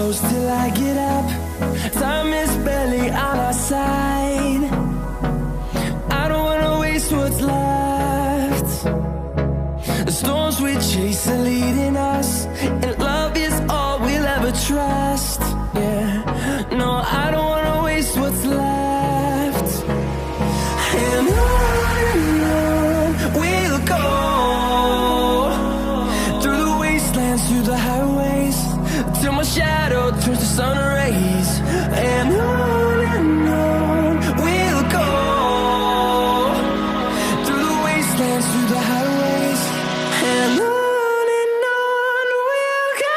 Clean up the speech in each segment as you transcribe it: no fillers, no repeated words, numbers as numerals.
close till I get up. Time is barely on our side. I don't wanna waste what's left. The storms we chase are leading us, and love is all we'll ever trust. Yeah, no, I don't wanna waste what's left. And on we'll go, through the wastelands, through the highways, till my shadow turns to sun rays. And on we'll go, through the wastelands, through the highways, and on we'll go.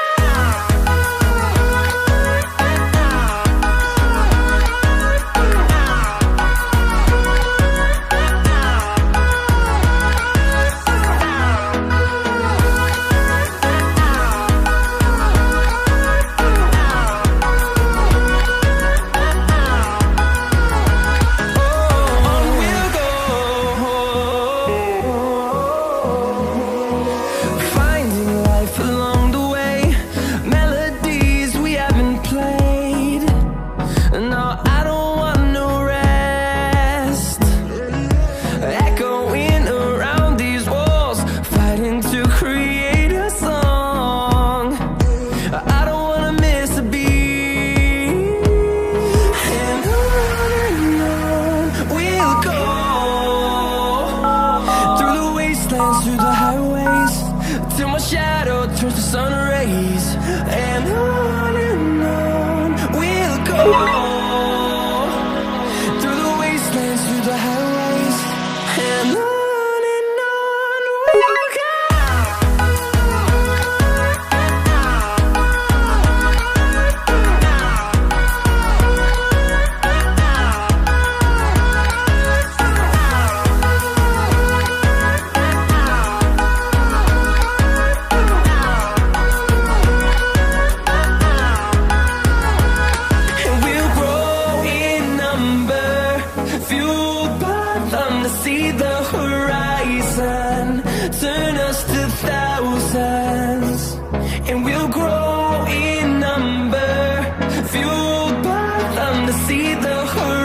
Through the highways, till my shadow turns to sun rays. And on we'll go, through the wastelands, through the highways, and on we'll go. See the horizon turn us to thousands, and we'll grow in number, fueled by them to see the horizon.